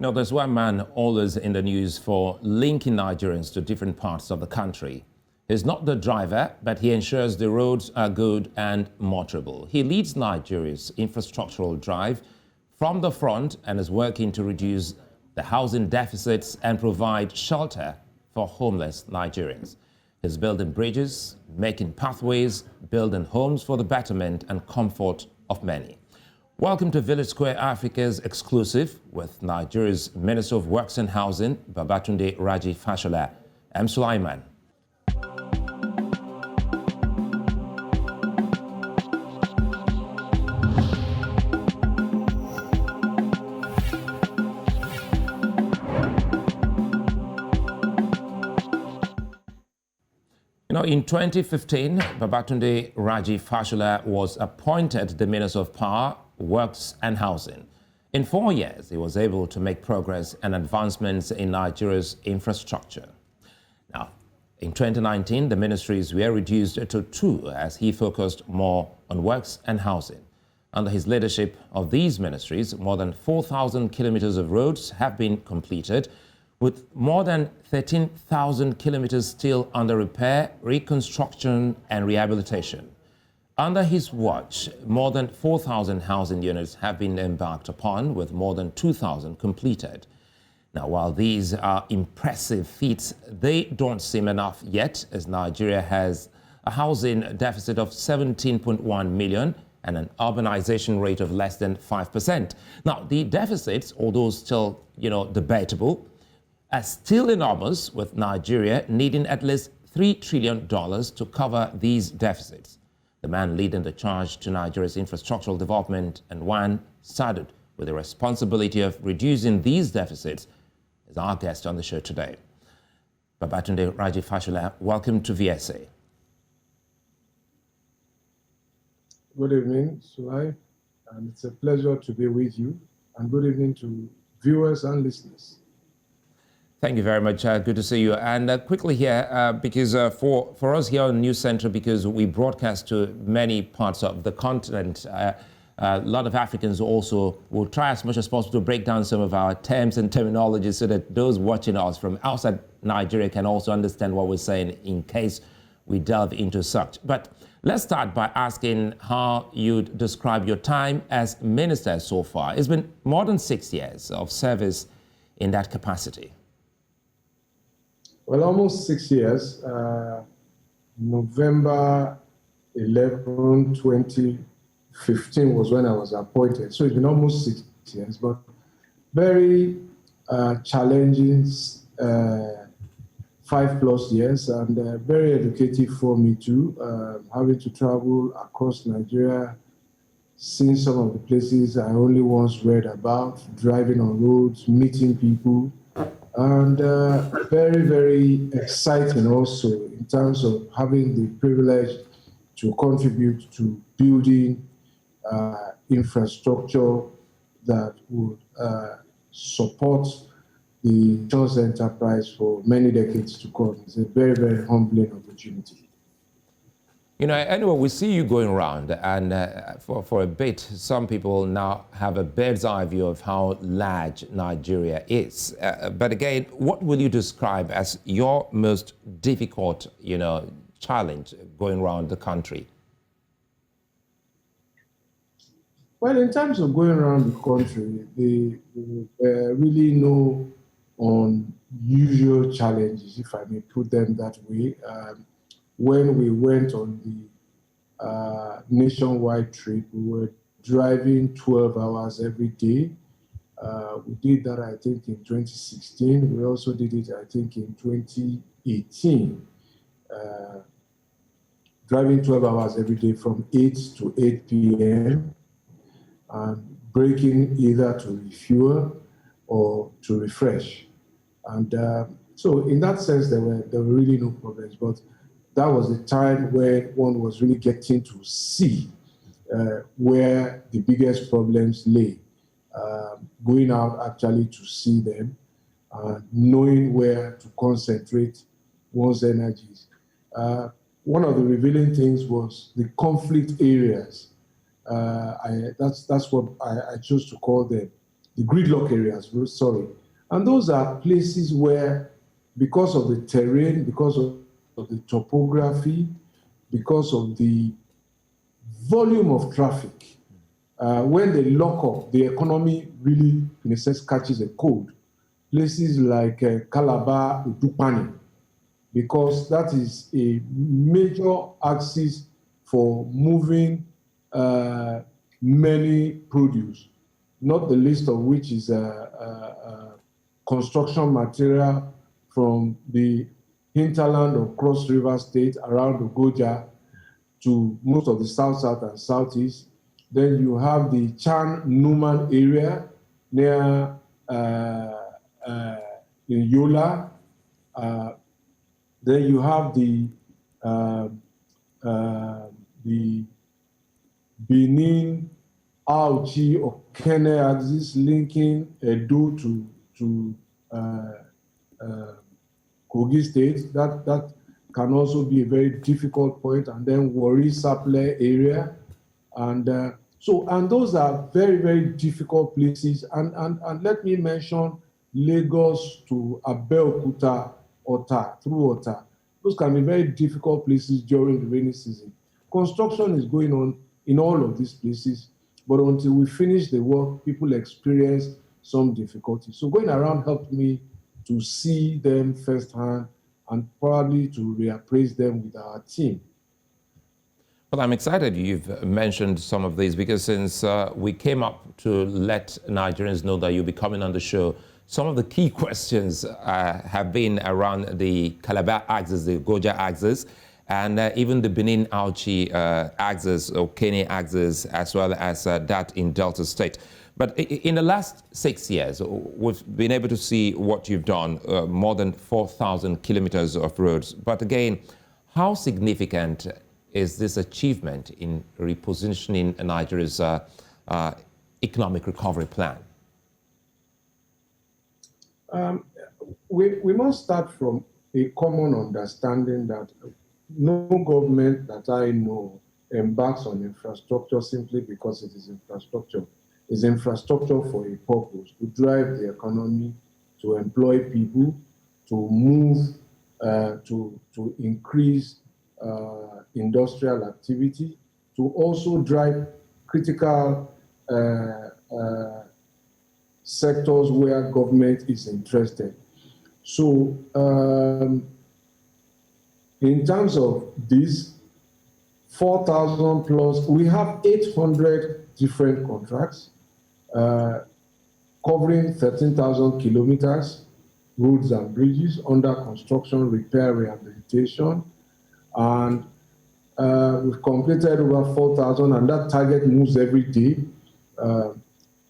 Now, there's one man always in the news for linking Nigerians to different parts of the country. He's not the driver, but he ensures the roads are good and motorable. He leads Nigeria's infrastructural drive from the front and is working to reduce the housing deficits and provide shelter for homeless Nigerians. He's building bridges, making pathways, building homes for the betterment and comfort of many. Welcome to Village Square Africa's exclusive with Nigeria's Minister of Works and Housing, Babatunde Raji Fashola. I'm Sulaiman. In 2015, Babatunde Raji Fashola was appointed the Minister of Power, Works and Housing. In 4 years, he was able to make progress and advancements in Nigeria's infrastructure. Now, in 2019, the ministries were reduced to 2 as he focused more on works and housing. Under his leadership of these ministries, more than 4,000 kilometers of roads have been completed, with more than 13,000 kilometers still under repair, reconstruction, and rehabilitation. Under his watch, more than 4,000 housing units have been embarked upon, with more than 2,000 completed. Now, while these are impressive feats, they don't seem enough yet, as Nigeria has a housing deficit of 17.1 million and an urbanization rate of less than 5%. Now, the deficits, although still, debatable, are still enormous, with Nigeria needing at least $3 trillion to cover these deficits. The man leading the charge to Nigeria's infrastructural development, and one saddled with the responsibility of reducing these deficits, is our guest on the show today. Babatunde Raji Fashola, welcome to VSA. Good evening, Sulai, and it's a pleasure to be with you, and good evening to viewers and listeners. Thank you very much. Good to see you. And quickly here, because for us here on News Central, because we broadcast to many parts of the continent, a lot of Africans also will try as much as possible to break down some of our terms and terminology so that those watching us from outside Nigeria can also understand what we're saying in case we delve into such. But let's start by asking how you'd describe your time as minister so far. It's been more than 6 years of service in that capacity. Well, almost 6 years. November 11, 2015 was when I was appointed. So it's been almost 6 years, but very challenging 5+ years, and very educative for me too, having to travel across Nigeria, seeing some of the places I only once read about, driving on roads, meeting people, and very, very exciting also in terms of having the privilege to contribute to building infrastructure that would support the nation's enterprise for many decades to come. It's a very, very humbling opportunity. Anyway, we see you going around, and for a bit, some people now have a bird's eye view of how large Nigeria is. But again, what will you describe as your most difficult, challenge going around the country? Well, in terms of going around the country, there are really no unusual challenges, if I may put them that way. When we went on the nationwide trip, we were driving 12 hours every day. We did that, I think, in 2016. We also did it, I think, in 2018. Driving 12 hours every day from 8 to 8 p.m. and breaking either to refuel or to refresh. And so in that sense, there were really no problems. But that was the time where one was really getting to see where the biggest problems lay, going out actually to see them, knowing where to concentrate one's energies. One of the revealing things was the conflict areas. That's what I chose to call them. the gridlock areas, sorry. And those are places where, because of the terrain, because of the topography, because of the volume of traffic, when they lock up, the economy really, in a sense, catches a cold. Places like Calabar, Udupani, because that is a major axis for moving many produce, not the least of which is construction material from the hinterland of Cross River State around Ogoja to most of the south and southeast. Then you have the Chan Numan area near in Yola. Then you have the Benin, Auchi, or Kene axis linking Edo to Kogi State. That can also be a very difficult point. And then Warri Saple area. And those are very, very difficult places. And let me mention Lagos to Abeokuta, Ota, through Ota. Those can be very difficult places during the rainy season. Construction is going on in all of these places, but until we finish the work, people experience some difficulty. So going around helped me to see them firsthand and probably to reappraise them with our team. Well, I'm excited you've mentioned some of these, because since we came up to let Nigerians know that you'll be coming on the show, some of the key questions have been around the Calabar axis, the Goja axis, and even the Benin Auchi axis or Kenya axis, as well as that in Delta State. But in the last 6 years, we've been able to see what you've done, more than 4,000 kilometers of roads. But again, how significant is this achievement in repositioning Nigeria's economic recovery plan? We must start from a common understanding that no government that I know embarks on infrastructure simply because it is infrastructure. It's infrastructure for a purpose, to drive the economy, to employ people, to move, to increase industrial activity, to also drive critical sectors where government is interested. So in terms of this, 4,000 plus, we have 800 different contracts covering 13,000 kilometers, roads and bridges under construction, repair, rehabilitation. And we've completed over 4,000, and that target moves every day.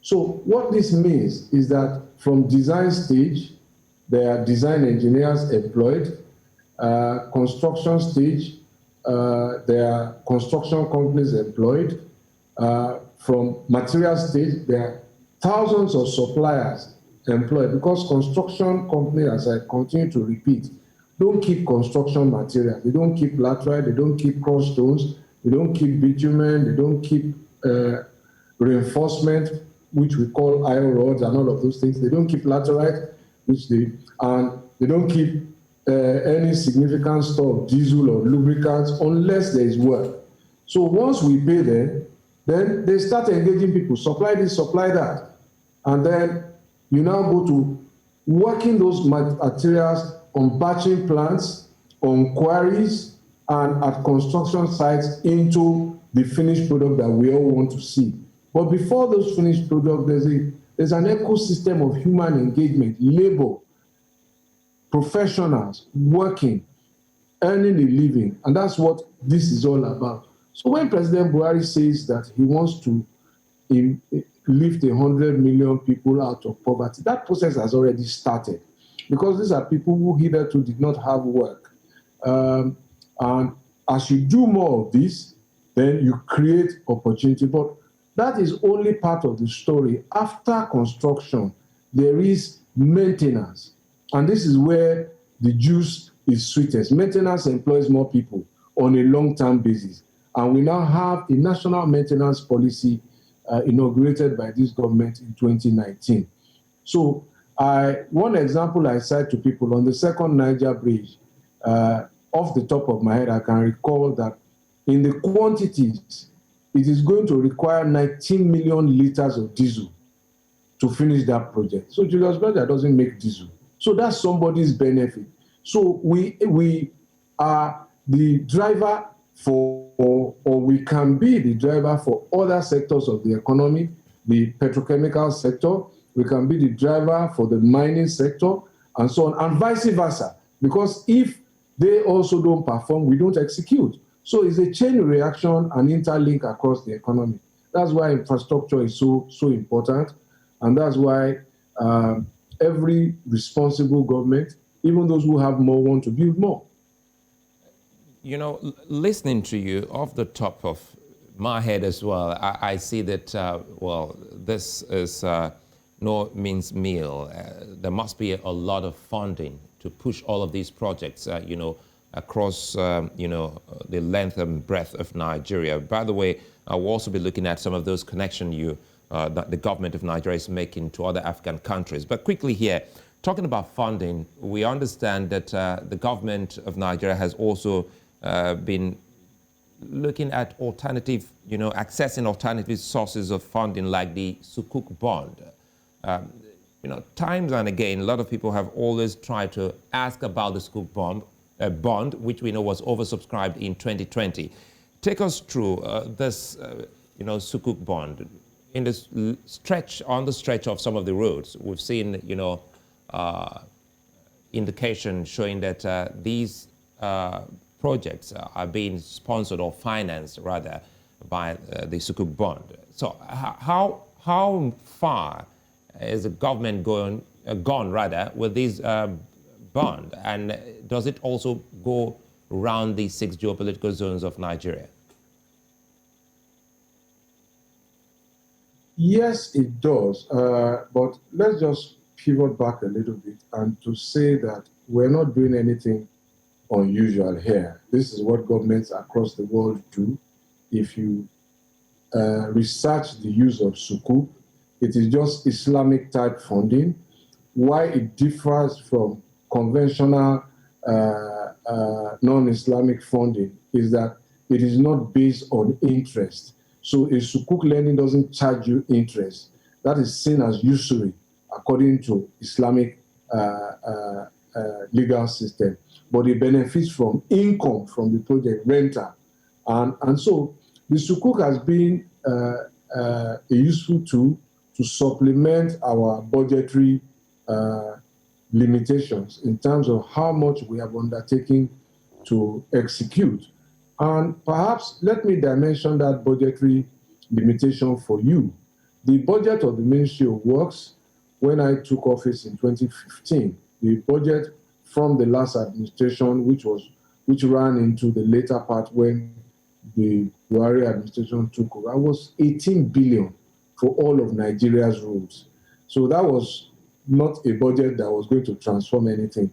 So what this means is that from design stage, there are design engineers employed. Construction stage, there are construction companies employed. From material stage, there are thousands of suppliers employed, because construction companies, as I continue to repeat, don't keep construction material. They don't keep laterite, they don't keep cross stones, they don't keep bitumen, they don't keep reinforcement, which we call iron rods and all of those things. They don't keep laterite, and they don't keep any significant store of diesel or lubricants unless there is work. So once we pay them, then they start engaging people, supply this, supply that. And then you now go to working those materials on batching plants, on quarries, and at construction sites into the finished product that we all want to see. But before those finished products, there's an ecosystem of human engagement, labor, professionals working, earning a living, and that's what this is all about. So when President Buhari says that he wants to lift 100 million people out of poverty, that process has already started, because these are people who hitherto did not have work. And as you do more of this, then you create opportunity. But that is only part of the story. After construction, there is maintenance. And this is where the juice is sweetest. Maintenance employs more people on a long-term basis. And we now have a national maintenance policy inaugurated by this government in 2019. So one example I cite to people on the second Niger Bridge, off the top of my head, I can recall that in the quantities, it is going to require 19 million liters of diesel to finish that project. So Julius Berger doesn't make diesel. So that's somebody's benefit. So we are the driver for, or we can be the driver for other sectors of the economy, the petrochemical sector, we can be the driver for the mining sector, and so on, and vice versa. Because if they also don't perform, we don't execute. So it's a chain reaction and interlink across the economy. That's why infrastructure is so important. And that's why every responsible government, even those who have more, want to build more. You know, listening to you off the top of my head as well, I see that, well, this is no means meal. There must be a lot of funding to push all of these projects, you know, across, you know, the length and breadth of Nigeria. By the way, I will also be looking at some of those connections that the government of Nigeria is making to other African countries. But quickly here, talking about funding, we understand that the government of Nigeria has also been looking at alternative, you know, accessing alternative sources of funding like the Sukuk bond. You know, times and again, a lot of people have always tried to ask about the Sukuk bond, which we know was oversubscribed in 2020. Take us through this, you know, Sukuk bond. In this stretch, on the stretch of some of the roads, we've seen, you know, indication showing that these projects are being sponsored or financed rather by the Sukuk bond. So how far is the government gone rather with this bond, and does it also go around the 6 geopolitical zones of Nigeria? Yes, it does. But let's just pivot back a little bit and to say that we're not doing anything unusual here. This is what governments across the world do. If you research the use of Sukuk, it is just Islamic type funding. Why it differs from conventional non-Islamic funding is that it is not based on interest. So a Sukuk lending doesn't charge you interest. That is seen as usury according to Islamic legal system. But it benefits from income from the project renter. And so the Sukuk has been a useful tool to supplement our budgetary limitations in terms of how much we have undertaken to execute. And perhaps let me dimension that budgetary limitation for you. The budget of the Ministry of Works, when I took office in 2015, the budget from the last administration, which ran into the later part when the Buhari administration took over, was 18 billion for all of Nigeria's roads. So that was not a budget that was going to transform anything.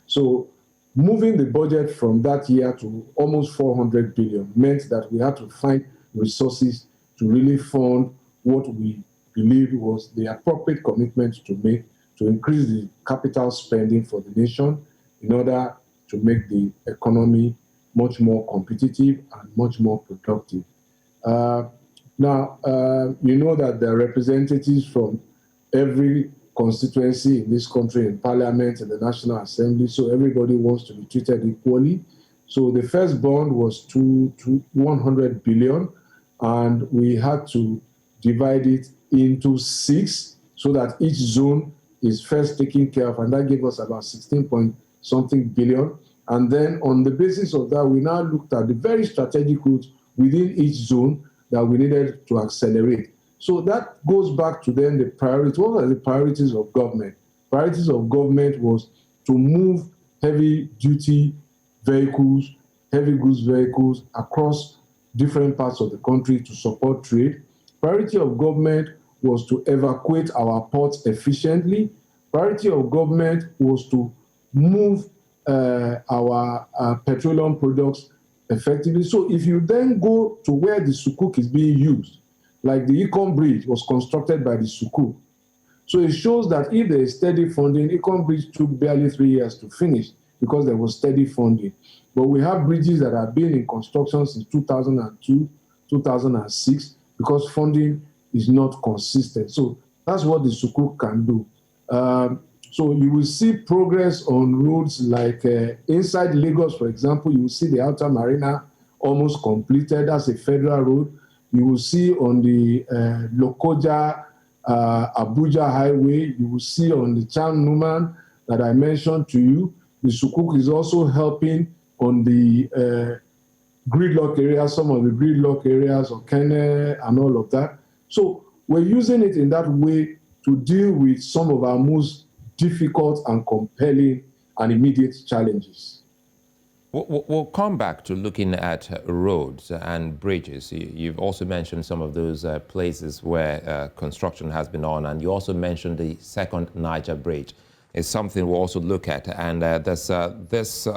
So moving the budget from that year to almost 400 billion meant that we had to find resources to really fund what we believed was the appropriate commitment to make to increase the capital spending for the nation in order to make the economy much more competitive and much more productive. Now, you know that there are representatives from every constituency in this country in Parliament and the National Assembly, so everybody wants to be treated equally. So the first bond was 100 billion, and we had to divide it into 6 so that each zone is first taken care of, and that gave us about 16-point-something billion. And then on the basis of that, we now looked at the very strategic routes within each zone that we needed to accelerate. So that goes back to then the priorities. What are the priorities of government? Priorities of government was to move heavy-duty vehicles, heavy goods vehicles across different parts of the country to support trade. Priority of government was to evacuate our ports efficiently. Priority of government was to move our petroleum products effectively. So if you then go to where the Sukuk is being used, like the Niger Bridge was constructed by the Sukuk. So it shows that if there is steady funding, Niger Bridge took barely 3 years to finish because there was steady funding. But we have bridges that have been in construction since 2002, 2006, because funding is not consistent. So that's what the Sukuk can do. So you will see progress on roads like inside Lagos, for example, you will see the Outer Marina almost completed. That's a federal road. You will see on the Lokoja, Abuja highway, you will see on the Chan Numan that I mentioned to you. The Sukuk is also helping on the gridlock areas, some of the gridlock areas of Kenya and all of that. So we're using it in that way to deal with some of our most difficult and compelling and immediate challenges. We'll come back to looking at roads and bridges. You've also mentioned some of those places where construction has been on, and you also mentioned the second Niger Bridge. It's something we'll also look at, and there's this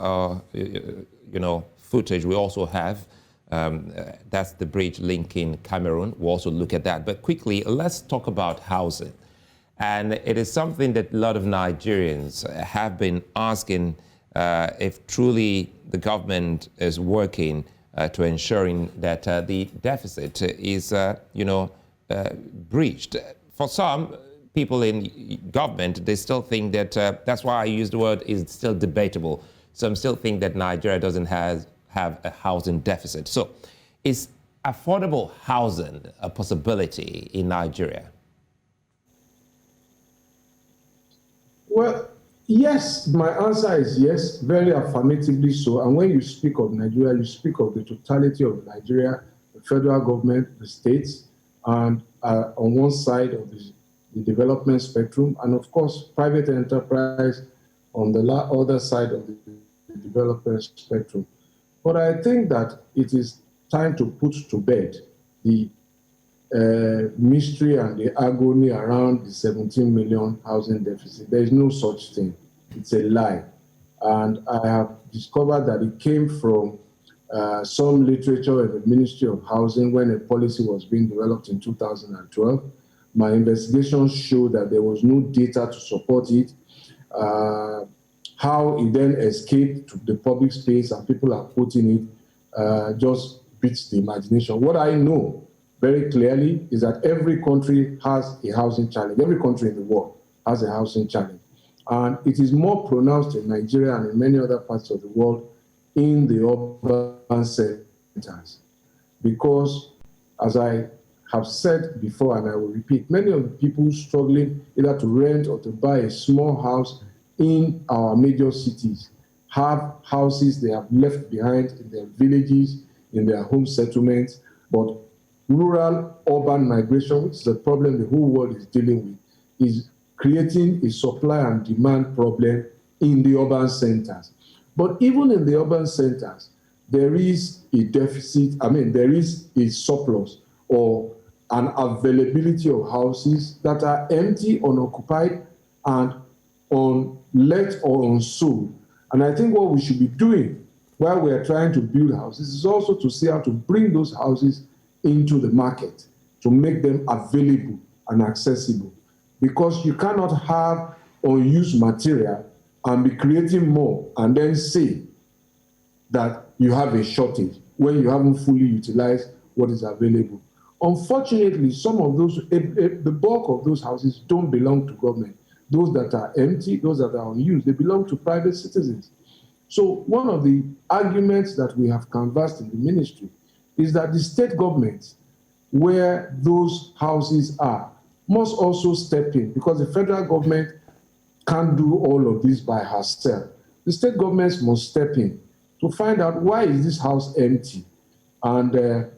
footage we also have. That's the bridge linking Cameroon. We'll also look at that. But quickly, let's talk about housing. And it is something that a lot of Nigerians have been asking if truly the government is working to ensuring that the deficit is, breached. For some people in government, they still think that, that's why I use the word, is still debatable. Some still think that Nigeria doesn't have a housing deficit. So is affordable housing a possibility in Nigeria? Well, yes, my answer is yes, very affirmatively so. And when you speak of Nigeria, you speak of the totality of Nigeria, the federal government, the states, and on one side of the development spectrum, and of course, private enterprise on the other side of the development spectrum. But I think that it is time to put to bed the mystery and the agony around the 17 million housing deficit. There is no such thing. It's a lie. And I have discovered that it came from some literature in the Ministry of Housing when a policy was being developed in 2012. My investigations showed that there was no data to support it. How it then escaped to the public space and people are quoting it just beats the imagination. What I know very clearly is that every country has a housing challenge. Every country in the world has a housing challenge. And it is more pronounced in Nigeria and in many other parts of the world in the urban centers. Because, as I have said before, and I will repeat, many of the people struggling either to rent or to buy a small house in our major cities have houses they have left behind in their villages, in their home settlements, but rural-urban migration, which is a problem the whole world is dealing with, is creating a supply and demand problem in the urban centers. But even in the urban centers, there is a deficit, there is a surplus or an availability of houses that are empty, unoccupied, and unlet or unsold. And I think what we should be doing while we are trying to build houses is also to see how to bring those houses into the market, to make them available and accessible. Because you cannot have unused material and be creating more and then say that you have a shortage when you haven't fully utilized what is available. Unfortunately, some of those, the bulk of those houses don't belong to government. Those that are empty, those that are unused, they belong to private citizens. So one of the arguments that we have canvassed in the ministry is that the state governments, where those houses are, must also step in, because the federal government can't do all of this by herself. The state governments must step in to find out why is this house empty and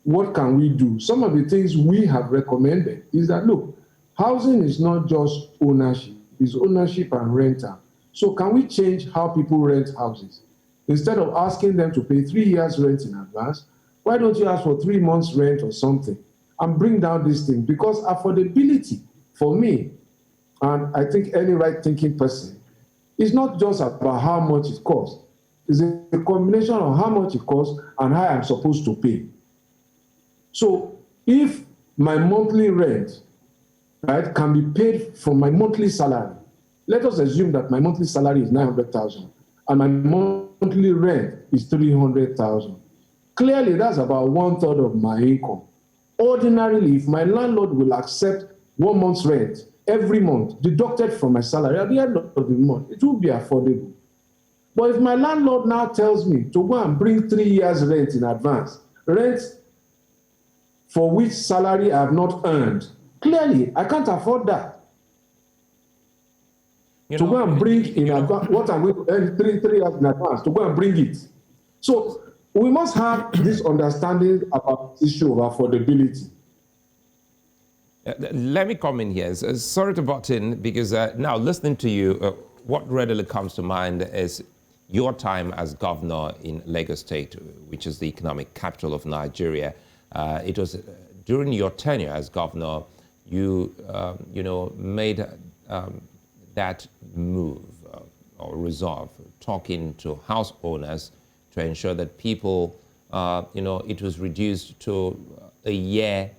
what can we do. Some of the things we have recommended is that, look, housing is not just ownership, it's ownership and rental. So can we change how people rent houses? Instead of asking them to pay 3 years rent in advance, why don't you ask for 3 months rent or something and bring down this thing? Because affordability, for me, and I think any right-thinking person, is not just about how much it costs. It's a combination of how much it costs and how I'm supposed to pay. So if my monthly rent, right, can be paid from my monthly salary. Let us assume that my monthly salary is 900,000 and my monthly rent is 300,000. Clearly, that's about 1/3 of my income. Ordinarily, if my landlord will accept 1 month's rent every month deducted from my salary at the end of the month, it will be affordable. But if my landlord now tells me to go and bring 3 years' rent in advance, rent for which salary I have not earned, clearly I can't afford that. To go and bring in advance what I'm going to earn 3 years in advance, to go and bring it. So we must have this understanding about the issue of affordability. Let me come in here. Sorry to butt in, because now listening to you, what readily comes to mind is your time as governor in Lagos State, which is the economic capital of Nigeria. It was during your tenure as governor, you made that move or resolve, talking to house owners to ensure that people, it was reduced to a year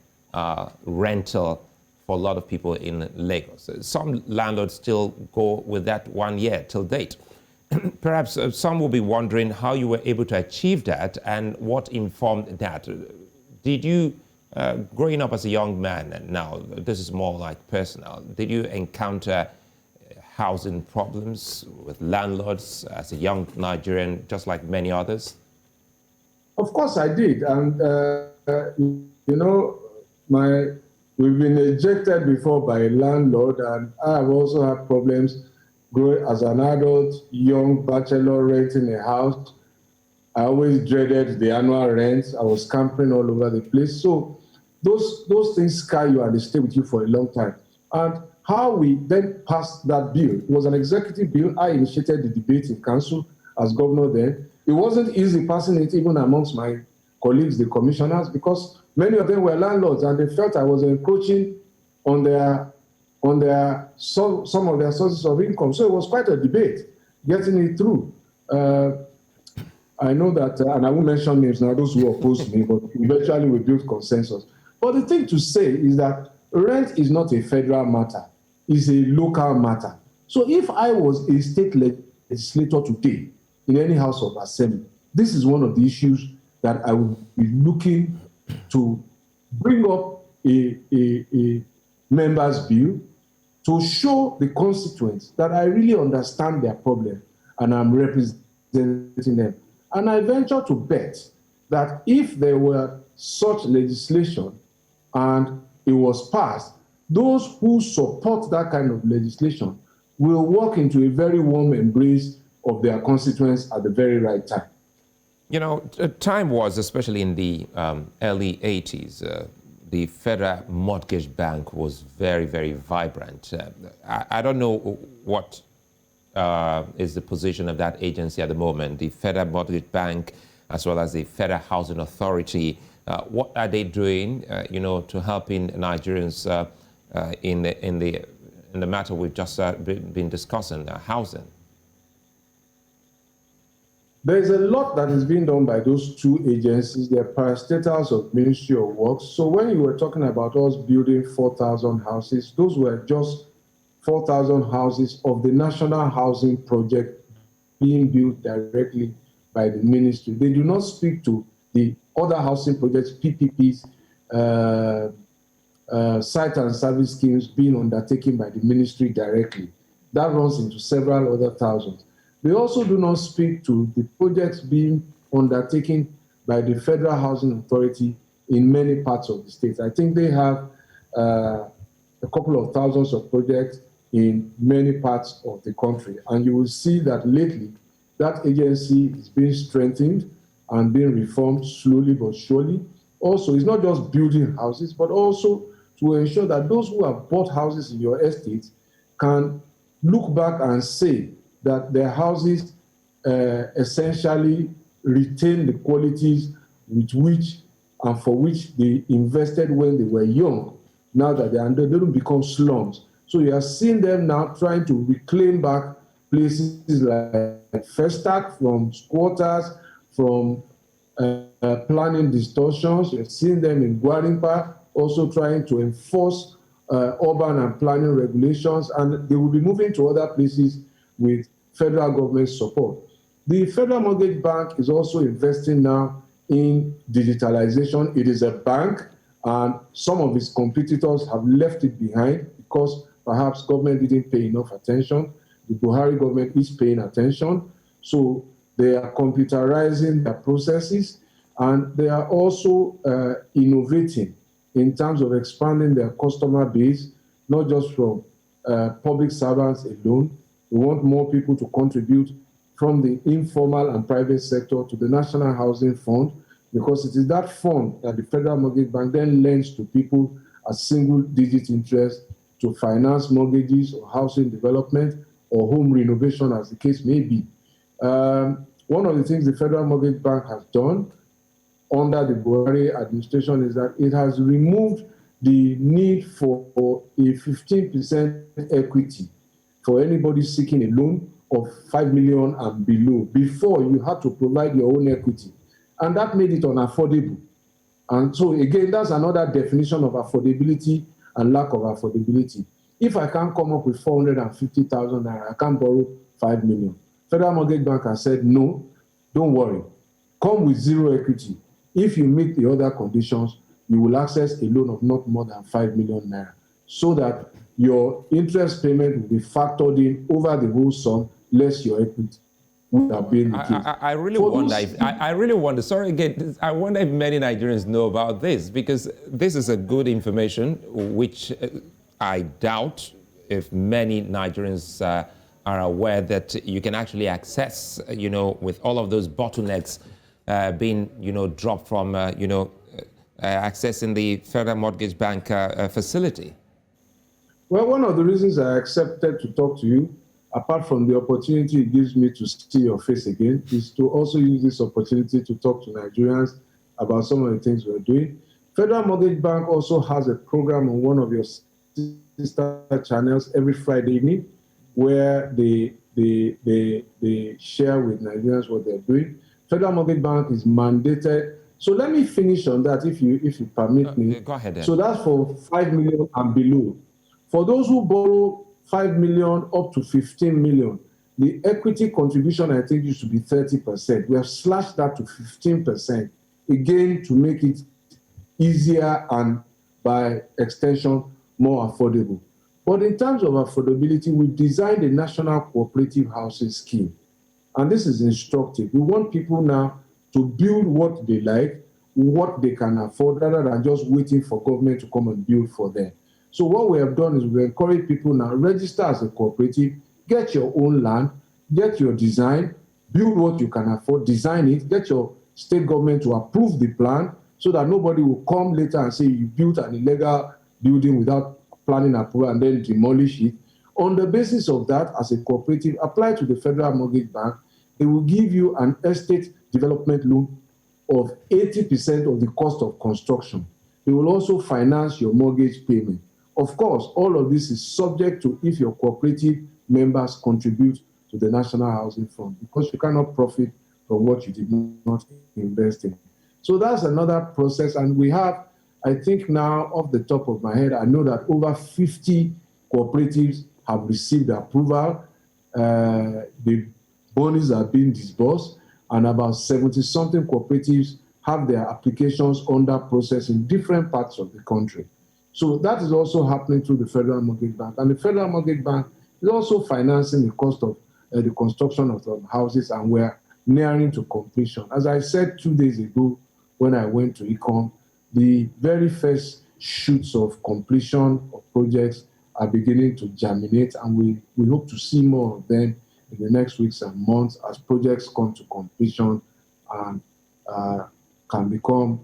rental for a lot of people in Lagos. Some landlords still go with that 1 year till date. Perhaps some will be wondering how you were able to achieve that and what informed that. Did you, growing up as a young man, and now this is more like personal, did you encounter housing problems with landlords as a young Nigerian, just like many others? Of course I did. And, we've been ejected before by a landlord, and I've also had problems growing as an adult, young bachelor renting a house. I always dreaded the annual rent. I was camping all over the place. So those things scar you and they stay with you for a long time. And how we then passed that bill, it was an executive bill. I initiated the debate in council as governor then. It wasn't easy passing it even amongst my colleagues, the commissioners, because many of them were landlords and they felt I was encroaching on some of their sources of income. So it was quite a debate getting it through. I know that, and I won't mention names now, those who opposed me, but eventually we built consensus. But the thing to say is that rent is not a federal matter, it's a local matter. So if I was a state legislator today in any House of Assembly, this is one of the issues that I would be looking to bring up a member's bill to show the constituents that I really understand their problem and I'm representing them. And I venture to bet that if there were such legislation and it was passed, those who support that kind of legislation will walk into a very warm embrace of their constituents at the very right time. You know, time was, especially in the early 80s, the Federal Mortgage Bank was very, very vibrant. I don't know what is the position of that agency at the moment, the Federal Mortgage Bank, as well as the Federal Housing Authority. What are they doing, to helping Nigerians in the matter we've just been discussing, housing? There's a lot that is being done by those two agencies. They're parastatals of Ministry of Works. So when you were talking about us building 4,000 houses, those were just 4,000 houses of the National Housing Project being built directly by the ministry. They do not speak to the other housing projects, PPPs, site and service schemes being undertaken by the ministry directly. That runs into several other thousands. They also do not speak to the projects being undertaken by the Federal Housing Authority in many parts of the state. I think they have a couple of thousands of projects in many parts of the country. And you will see that lately, that agency is being strengthened and being reformed slowly but surely. Also, it's not just building houses, but also to ensure that those who have bought houses in your estate can look back and say that their houses essentially retain the qualities with which and for which they invested when they were young. Now that they don't become slums. So you are seeing them now trying to reclaim back places like Festac from squatters, from planning distortions. You're seeing them in Gwarimpa also trying to enforce urban and planning regulations, and they will be moving to other places with federal government support. The Federal Mortgage Bank is also investing now in digitalization. It is a bank, and some of its competitors have left it behind because perhaps government didn't pay enough attention. The Buhari government is paying attention. So they are computerizing their processes, and they are also innovating in terms of expanding their customer base, not just from public servants alone. We want more people to contribute from the informal and private sector to the National Housing Fund, because it is that fund that the Federal Mortgage Bank then lends to people at single-digit interest to finance mortgages or housing development or home renovation, as the case may be. One of the things the Federal Mortgage Bank has done under the Buhari administration is that it has removed the need for a 15% equity for anybody seeking a loan of 5 million and below. Before, you had to provide your own equity, and that made it unaffordable. And so again, that's another definition of affordability and lack of affordability. If I can't come up with 450,000 naira, I can't borrow 5 million. Federal Mortgage Bank has said, no, don't worry. Come with zero equity. If you meet the other conditions, you will access a loan of not more than 5 million naira, so that your interest payment will be factored in over the whole sum, less your equity would have been the case. I really wonder if, I really wonder, sorry again, I wonder if many Nigerians know about this, because this is a good information, which I doubt if many Nigerians are aware that you can actually access, with all of those bottlenecks being, dropped from, accessing the Federal Mortgage Bank facility. Well, one of the reasons I accepted to talk to you, apart from the opportunity it gives me to see your face again, is to also use this opportunity to talk to Nigerians about some of the things we're doing. Federal Mortgage Bank also has a program on one of your sister channels every Friday evening, where they share with Nigerians what they're doing. Federal Mortgage Bank is mandated. So let me finish on that, if you permit me. Go ahead then. So that's for 5 million and below. For those who borrow 5 million up to 15 million, the equity contribution, I think, used to be 30%. We have slashed that to 15%, again, to make it easier and, by extension, more affordable. But in terms of affordability, we've designed a national cooperative housing scheme. And this is instructive. We want people now to build what they like, what they can afford, rather than just waiting for government to come and build for them. So what we have done is we encourage people now, register as a cooperative, get your own land, get your design, build what you can afford, design it, get your state government to approve the plan, so that nobody will come later and say you built an illegal building without planning approval and then demolish it. On the basis of that, as a cooperative, apply to the Federal Mortgage Bank. They will give you an estate development loan of 80% of the cost of construction. They will also finance your mortgage payment. Of course, all of this is subject to if your cooperative members contribute to the National Housing Fund, because you cannot profit from what you did not invest in. So that's another process. And we have, I think now, off the top of my head, I know that over 50 cooperatives have received approval. The bonies are being disbursed, and about 70-something cooperatives have their applications under process in different parts of the country. So that is also happening through the Federal Mortgage Bank. And the Federal Mortgage Bank is also financing the cost of the construction of houses, and we're nearing to completion. As I said 2 days ago when I went to Econ, the very first shoots of completion of projects are beginning to germinate, and we hope to see more of them in the next weeks and months as projects come to completion and can become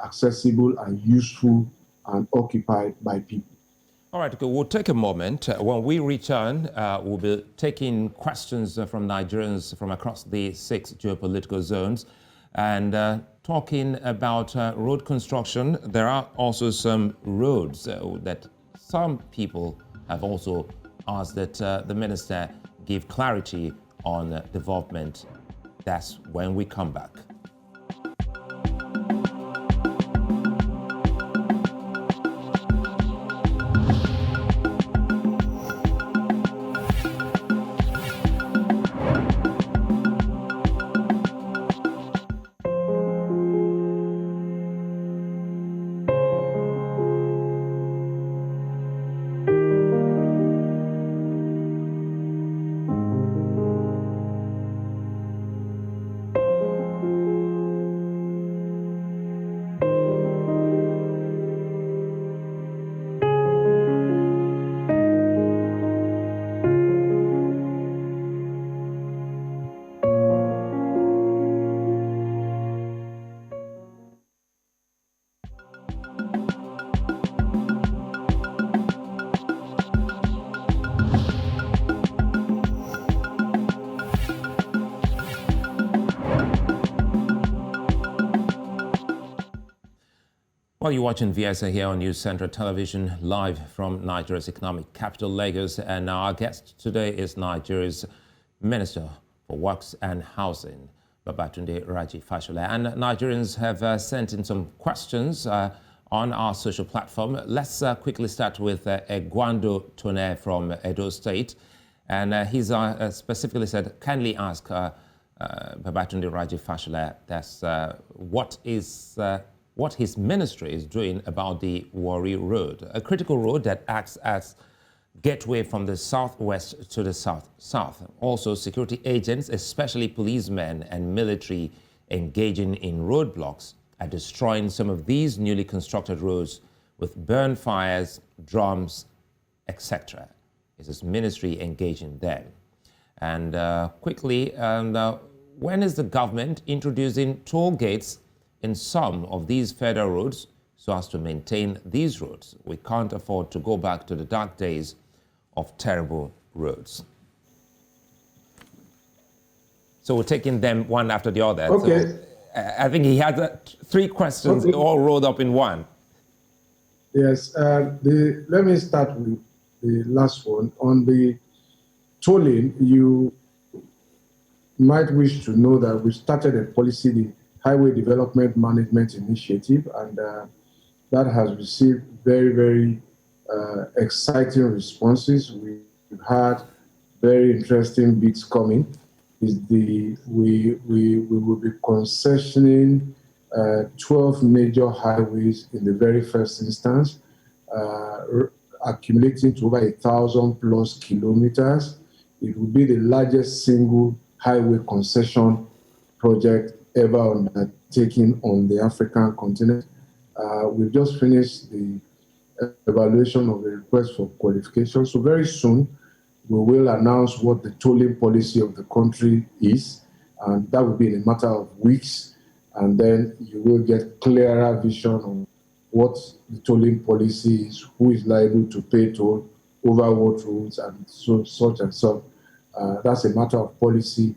accessible and useful and occupied by people. All right, okay, we'll take a moment. When we return, we'll be taking questions from Nigerians from across the 6 geopolitical zones and talking about road construction. There are also some roads that some people have also asked that the minister give clarity on development. That's when we come back. Well, you're watching VSA here on News Central Television, live from Nigeria's economic capital, Lagos. And our guest today is Nigeria's Minister for Works and Housing, Babatunde Raji Fashola. And Nigerians have sent in some questions on our social platform. Let's quickly start with Egwando Tone from Edo State. And he's specifically said, kindly ask Babatunde Raji Fashola, that's what his ministry is doing about the Warri Road, a critical road that acts as gateway from the southwest to the south. Also, security agents, especially policemen and military engaging in roadblocks, are destroying some of these newly constructed roads with burn fires, drums, etc. Is his ministry engaging them? And quickly, when is the government introducing toll gates in some of these federal roads so as to maintain these roads? We can't afford to go back to the dark days of terrible roads. So we're taking them one after the other. Okay. So, I think he had three questions all rolled up in one. Yes. Let me start with the last one. On the tolling, you might wish to know that we started a policy, the Highway Development Management Initiative, and that has received very, very exciting responses. We've had very interesting bids coming. We will be concessioning 12 major highways in the very first instance, accumulating to over 1,000+ kilometers. It will be the largest single highway concession project ever undertaken on the African continent. We've just finished the evaluation of the request for qualification. So very soon, we will announce what the tolling policy of the country is, and that will be in a matter of weeks. And then you will get clearer vision on what the tolling policy is, who is liable to pay toll, over what roads, and such and so. That's a matter of policy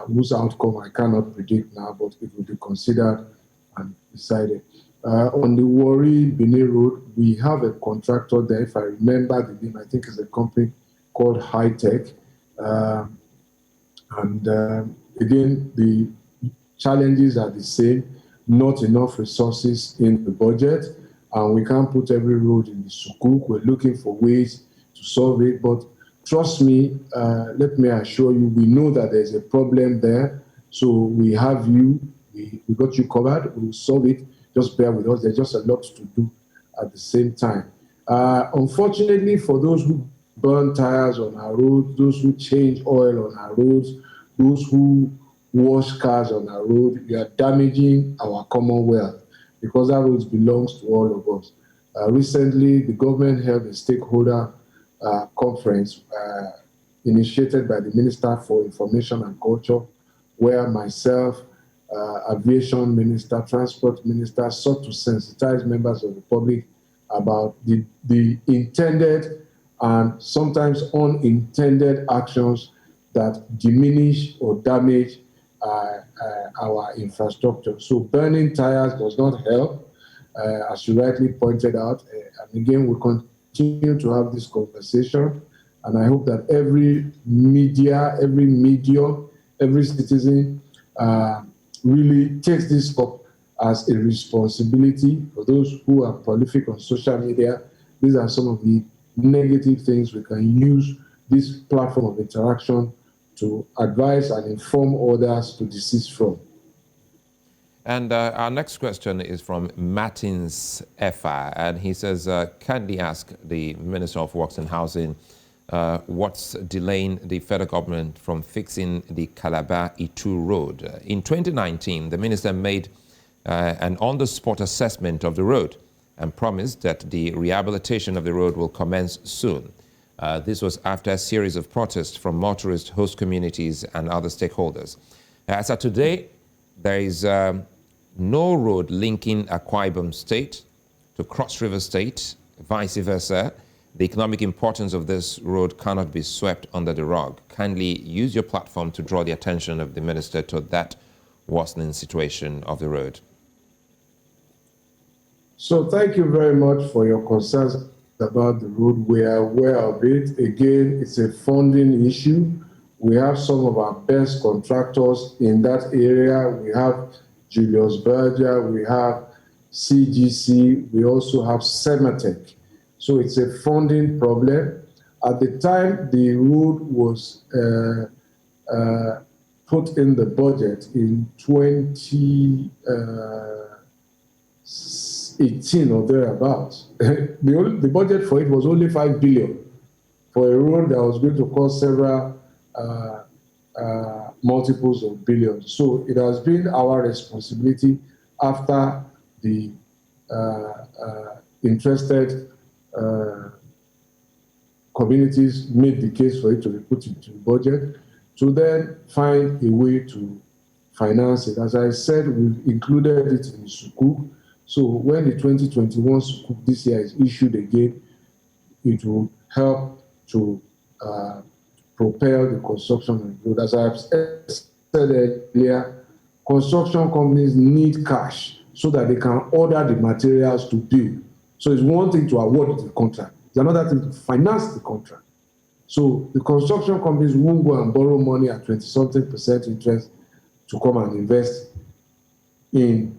whose outcome I cannot predict now, but it will be considered and decided. On the Warri-Benin Road, we have a contractor there. If I remember the name, I think it's a company called High Tech. Again, the challenges are the same, not enough resources in the budget, and we can't put every road in the sukuk. We're looking for ways to solve it, but trust me, let me assure you, we know that there's a problem there. So we have you, we got you covered, we'll solve it. Just bear with us. There's just a lot to do at the same time. Unfortunately, for those who burn tires on our roads, those who change oil on our roads, those who wash cars on our road, we are damaging our commonwealth because that road belongs to all of us. Recently, the government held a stakeholder conference initiated by the Minister for Information and Culture, where myself, Aviation Minister, Transport Minister, sought to sensitize members of the public about the intended and sometimes unintended actions that diminish or damage our infrastructure. So burning tires does not help, as you rightly pointed out. And again, we'll continue to have this conversation. And I hope that every media, every medium, every citizen really takes this up as a responsibility. For those who are prolific on social media, these are some of the negative things we can use this platform of interaction to advise and inform others to desist from. And our next question is from Martins Effa, and he says, kindly ask the Minister of Works and Housing what's delaying the federal government from fixing the Calabar-Itu Road. In 2019, the minister made an on-the-spot assessment of the road and promised that the rehabilitation of the road will commence soon. This was after a series of protests from motorist host communities and other stakeholders. As of today, there is no road linking Akwa Ibom State to Cross River State, vice versa. The economic importance of this road cannot be swept under the rug. Kindly use your platform to draw the attention of the minister to that worsening situation of the road. So thank you very much for your concerns about the road. We are aware of it. Again, it's a funding issue. We have some of our best contractors in that area. We have Julius Berger, we have CGC, we also have Sematech. So it's a funding problem. At the time the road was put in the budget in 2018 or thereabouts, the budget for it was only 5 billion for a road that was going to cost several multiples of billions. So it has been our responsibility after the interested communities made the case for it to be put into the budget, to then find a way to finance it. As I said, we've included it in Sukuk. So when the 2021 Sukuk this year is issued again, it will help to propel the construction of the road. As I've said earlier, construction companies need cash so that they can order the materials to build. So it's one thing to award the contract. It's another thing to finance the contract. So the construction companies won't go and borrow money at 20-something% interest to come and invest in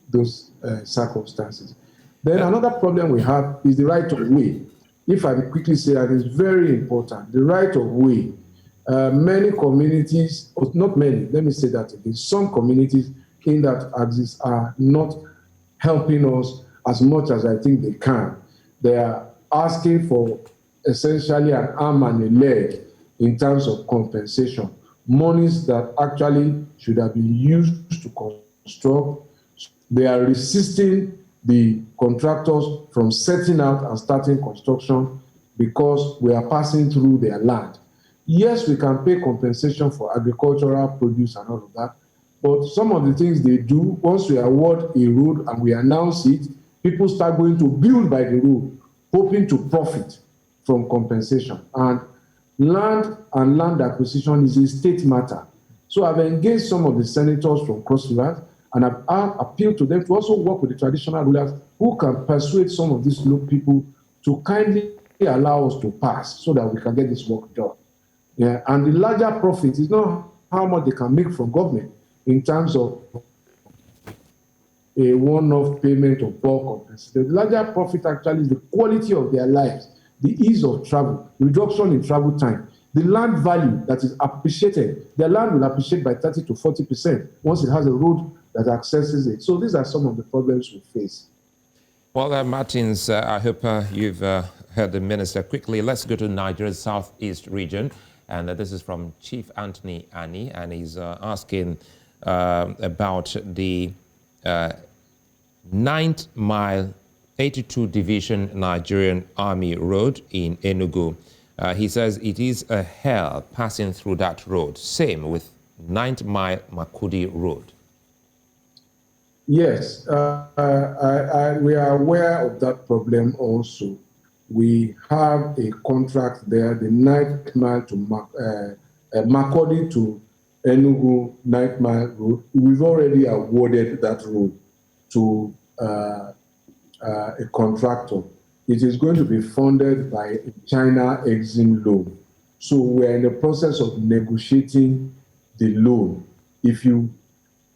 those circumstances. Then another problem we have is the right of way. If I quickly say that, it's very important. The right of way. Many communities, or not many, let me say that again, some communities in that axis are not helping us as much as I think they can. They are asking for essentially an arm and a leg in terms of compensation. Monies that actually should have been used to construct. They are resisting the contractors from setting out and starting construction because we are passing through their land. Yes, we can pay compensation for agricultural produce and all of that, but some of the things they do, once we award a road and we announce it, people start going to build by the road, hoping to profit from compensation. And land acquisition is a state matter. So I've engaged some of the senators from Cross Rivers, and I've appealed to them to also work with the traditional rulers who can persuade some of these local people to kindly allow us to pass so that we can get this work done. Yeah, and the larger profit is not how much they can make from government in terms of a one-off payment of bulk compensation. The larger profit actually is the quality of their lives, the ease of travel, reduction in travel time, the land value that is appreciated. Their land will appreciate by 30-40% once it has a road that accesses it. So these are some of the problems we face. Well, Martins, I hope you've heard the minister. Quickly, let's go to Nigeria's southeast region. And this is from Chief Anthony Ani, and he's asking about the 9th Mile 82 Division Nigerian Army Road in Enugu. He says it is a hell passing through that road. Same with 9th Mile Makudi Road. Yes, we are aware of that problem also. We have a contract there, the 9th Mile to Makudi to Enugu 9th Mile Road. We've already awarded that road to a contractor. It is going to be funded by a China Exim loan. So we're in the process of negotiating the loan. If you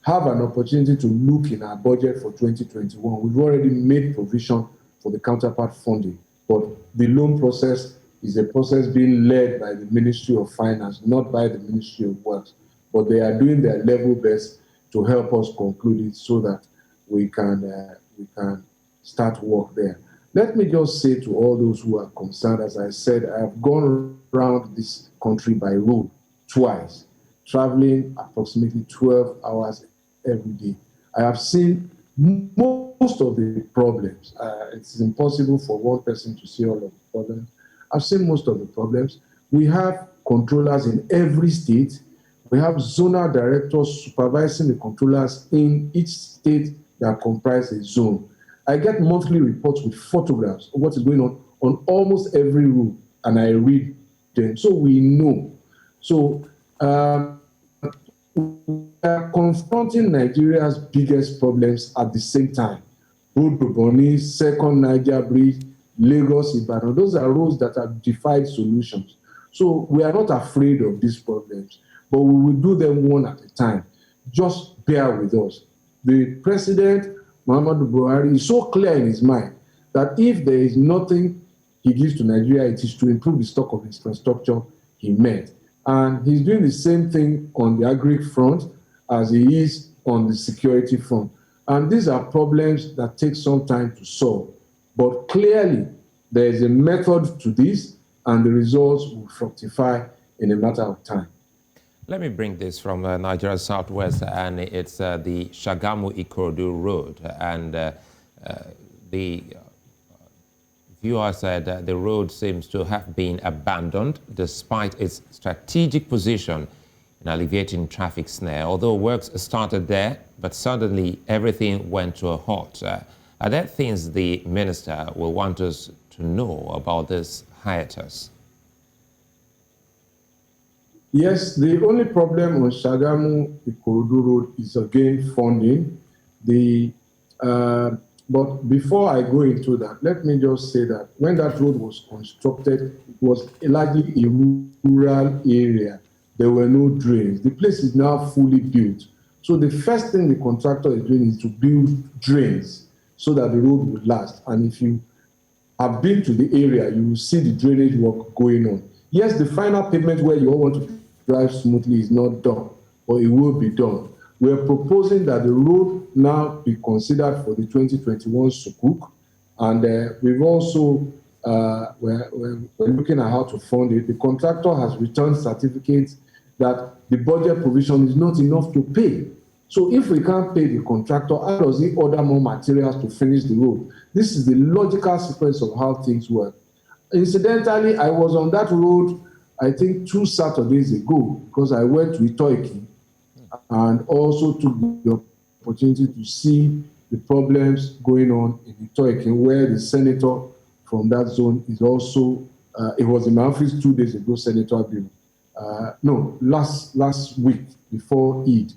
have an opportunity to look in our budget for 2021, we've already made provision for the counterpart funding. But the loan process is a process being led by the Ministry of Finance, not by the Ministry of Works. But they are doing their level best to help us conclude it so that we can start work there. Let me just say to all those who are concerned, as I said, I have gone around this country by road twice, traveling approximately 12 hours every day. I have seen most of the problems. It's impossible for one person to see all of the problems. I've seen most of the problems. We have controllers in every state. We have zonal directors supervising the controllers in each state that comprise a zone. I get monthly reports with photographs of what is going on almost every road, and I read them, so we know. So we are confronting Nigeria's biggest problems at the same time. Road to Bonny, second Niger Bridge, Lagos, Ibadan. Those are roads that have defied solutions. So we are not afraid of these problems, but we will do them one at a time. Just bear with us. The President, Muhammadu Buhari, is so clear in his mind that if there is nothing he gives to Nigeria, it is to improve the stock of infrastructure he met. And he's doing the same thing on the agri front as he is on the security front. And these are problems that take some time to solve. But clearly, there is a method to this, and the results will fructify in a matter of time. Let me bring this from Nigeria's southwest, and it's the Sagamu-Ikorodu Road. And the viewer said that the road seems to have been abandoned despite its strategic position in alleviating traffic snare. Although works started there, but suddenly everything went to a halt. Are there things the minister will want us to know about this hiatus? Yes, the only problem on Sagamu-Ikorodu Road is again funding. But before I go into that, let me just say that when that road was constructed, it was largely a rural area. There were no drains. The place is now fully built. So the first thing the contractor is doing is to build drains so that the road would last. And if you have been to the area, you will see the drainage work going on. Yes, the final pavement where you all want to drive smoothly is not done, but it will be done. We are proposing that the road now be considered for the 2021 Sukuk, and we've also, we're looking at how to fund it. The contractor has returned certificates that the budget provision is not enough to pay. So if we can't pay the contractor, how does he order more materials to finish the road? This is the logical sequence of how things work. Incidentally, I was on that road, I think 2 Saturdays ago, because I went to Itoiki and also took the opportunity to see the problems going on in Itoiki, where the senator from that zone is also, it was in my office 2 days ago, Senator Bill. No, last week before Eid.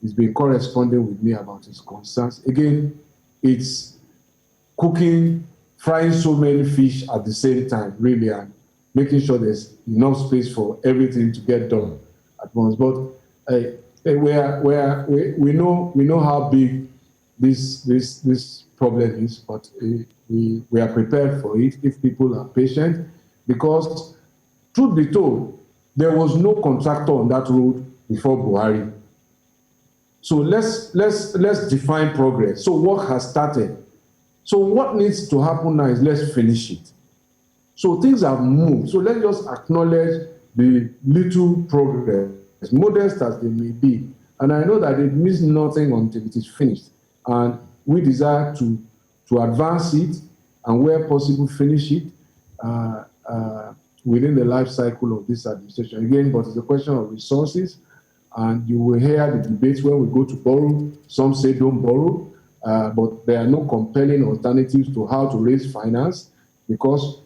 He's been corresponding with me about his concerns. Again, it's cooking, frying so many fish at the same time, really, and making sure there's enough space for everything to get done at once. But we know how big this problem is, but we are prepared for it if people are patient, because truth be told, there was no contractor on that road before Buhari. So let's define progress. So work has started. So what needs to happen now is let's finish it. So things have moved. So let's just acknowledge the little progress, as modest as they may be. And I know that it means nothing until it is finished. And we desire to advance it and where possible finish it within the life cycle of this administration. Again, but it's a question of resources. And you will hear the debates when we go to borrow. Some say don't borrow, but there are no compelling alternatives to how to raise finance, because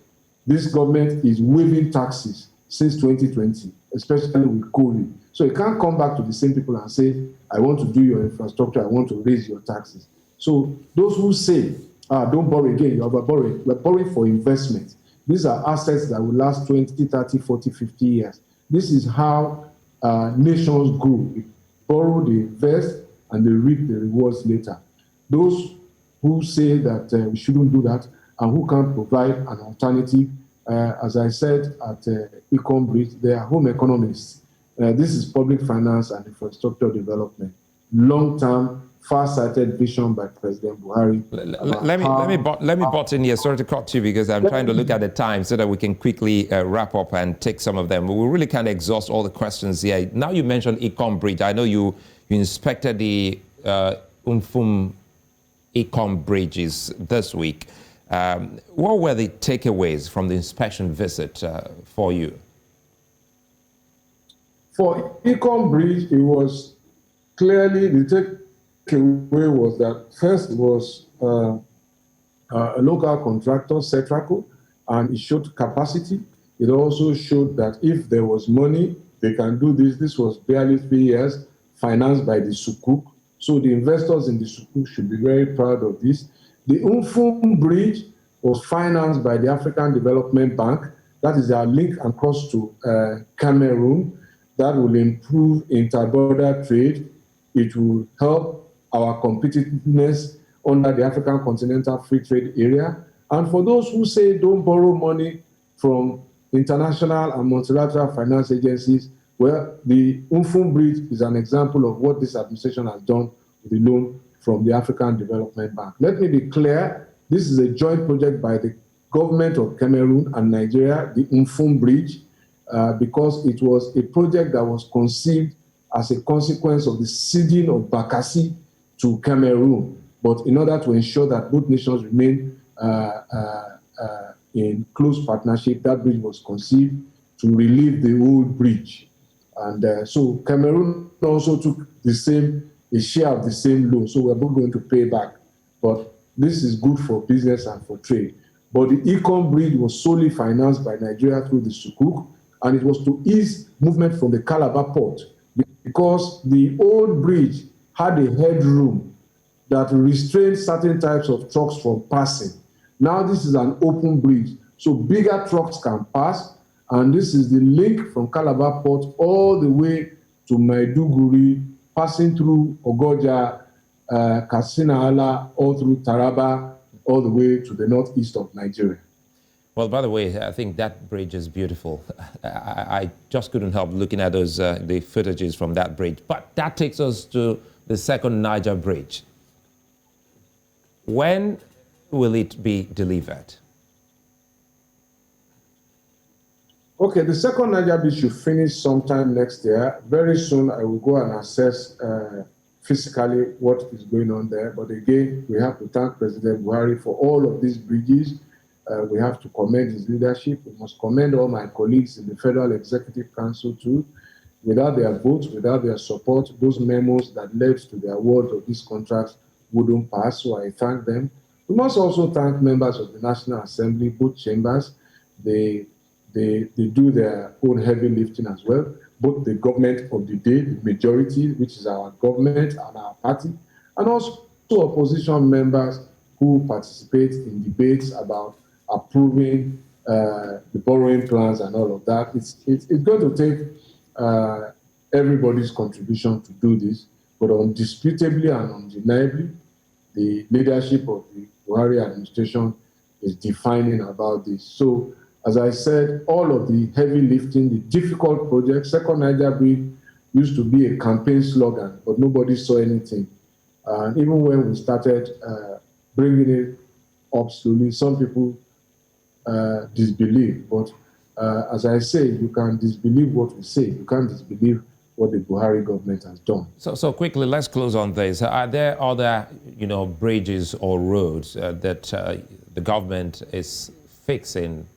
this government is waiving taxes since 2020, especially with COVID. So you can't come back to the same people and say, I want to do your infrastructure, I want to raise your taxes. So those who say, don't borrow again, you're borrowing. We're borrowing for investment. These are assets that will last 20, 30, 40, 50 years. This is how nations grow. They borrow, they invest, and they reap the rewards later. Those who say that we shouldn't do that and who can't provide an alternative, as I said at Econ Bridge, they are home economists. This is public finance and infrastructure development. Long-term, far-sighted vision by President Buhari. Let me butt in here. Sorry to cut you, because I'm trying to look at the time so that we can quickly wrap up and take some of them. We really can't exhaust all the questions here. Now you mentioned Econ Bridge. I know you inspected the Unfum Econ bridges this week. What were the takeaways from the inspection visit for you? For Econ Bridge, it was clearly the takeaway was that first it was a local contractor, Cetraco, and it showed capacity. It also showed that if there was money, they can do this. This was barely 3 years, financed by the Sukuk. So the investors in the Sukuk should be very proud of this. The Umfum Bridge was financed by the African Development Bank. That is our link across to Cameroon. That will improve interborder trade. It will help our competitiveness under the African Continental Free Trade Area. And for those who say don't borrow money from international and multilateral finance agencies, well, the Umfum Bridge is an example of what this administration has done with the loan from the African Development Bank. Let me be clear, this is a joint project by the government of Cameroon and Nigeria, the Umfum Bridge, because it was a project that was conceived as a consequence of the ceding of Bakassi to Cameroon. But in order to ensure that both nations remain in close partnership, that bridge was conceived to relieve the old bridge. And so Cameroon also took a share of the same loan, so we're both going to pay back. But this is good for business and for trade. But the Econ Bridge was solely financed by Nigeria through the Sukuk, and it was to ease movement from the Calabar port, because the old bridge had a headroom that restrained certain types of trucks from passing. Now this is an open bridge, so bigger trucks can pass, and this is the link from Calabar port all the way to Maiduguri, passing through Ogoja, Katsina Ala, all through Taraba, all the way to the northeast of Nigeria. Well, by the way, I think that bridge is beautiful. I just couldn't help looking at those the footages from that bridge. But that takes us to the second Niger Bridge. When will it be delivered? Okay, the second Niger Bridge should finish sometime next year. Very soon, I will go and assess physically what is going on there. But again, we have to thank President Buhari for all of these bridges. We have to commend his leadership. We must commend all my colleagues in the Federal Executive Council too. Without their votes, without their support, those memos that led to the award of these contracts wouldn't pass, so I thank them. We must also thank members of the National Assembly, both chambers. They do their own heavy lifting as well, both the government of the day, the majority, which is our government and our party, and also opposition members who participate in debates about approving the borrowing plans and all of that. It's going to take everybody's contribution to do this, but undisputably and undeniably, the leadership of the Buhari administration is defining about this. So, as I said, all of the heavy lifting, the difficult projects, Second Niger Bridge used to be a campaign slogan, but nobody saw anything. And even when we started bringing it up slowly, some people disbelieved. But as I say, you can disbelieve what we say. You can't disbelieve what the Buhari government has done. So quickly, let's close on this. Are there other, bridges or roads that the government is fixing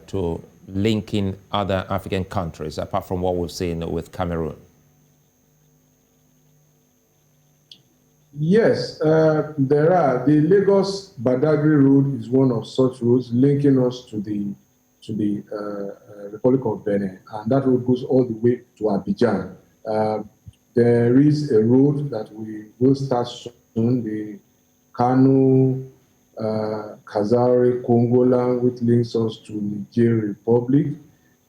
to link in other African countries, apart from what we've seen with Cameroon? Yes, there are. The Lagos-Badagry Road is one of such roads linking us to the Republic of Benin, and that road goes all the way to Abidjan. There is a road that we will start soon, the Kano, Kazari, Kongola, which links us to Niger Republic.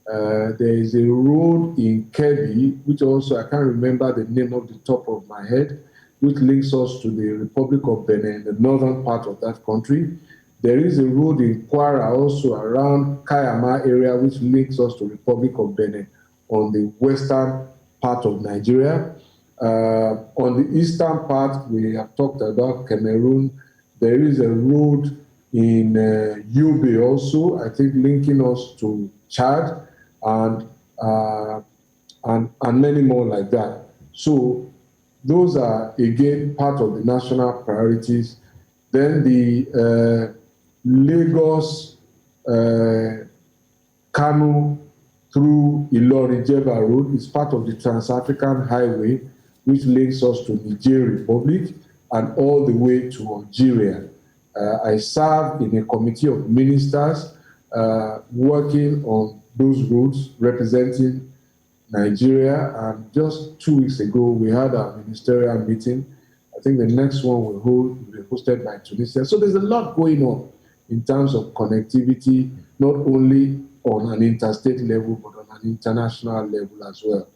There is a road in Kebbi, which also, I can't remember the name off the top of my head, which links us to the Republic of Benin, the northern part of that country. There is a road in Kwara, also around Kayama area, which links us to Republic of Benin on the western part of Nigeria. On the eastern part, we have talked about Cameroon. There is a road in Yobe also, I think, linking us to Chad, and many more like that. So those are, again, part of the national priorities. Then the Lagos, Kano through Ilori-Jeba Road is part of the Trans-African Highway, which links us to Niger Republic and all the way to Algeria. I serve in a committee of ministers working on those roads representing Nigeria, and just 2 weeks ago we had a ministerial meeting think the next one will be hosted by Tunisia. So there's a lot going on in terms of connectivity, not only on an interstate level, but on an international level as well.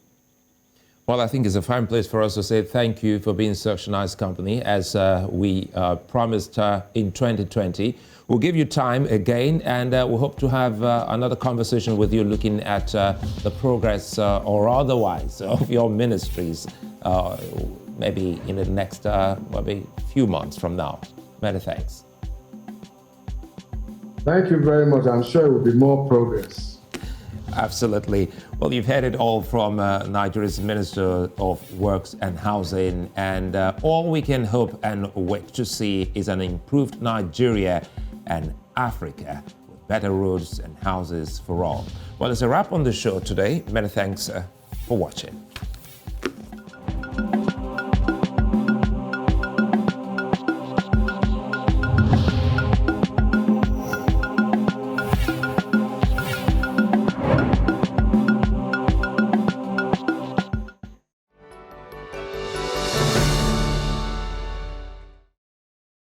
Well, I think it's a fine place for us to say thank you for being such a nice company, as we promised in 2020. We'll give you time again, and we hope to have another conversation with you looking at the progress or otherwise of your ministries, maybe in the next maybe few months from now. Many thanks. Thank you very much. I'm sure it will be more progress. Absolutely. Well, you've heard it all from Nigeria's Minister of Works and Housing, and all we can hope and wait to see is an improved Nigeria and Africa with better roads and houses for all. Well, it's a wrap on the show today. Many thanks for watching.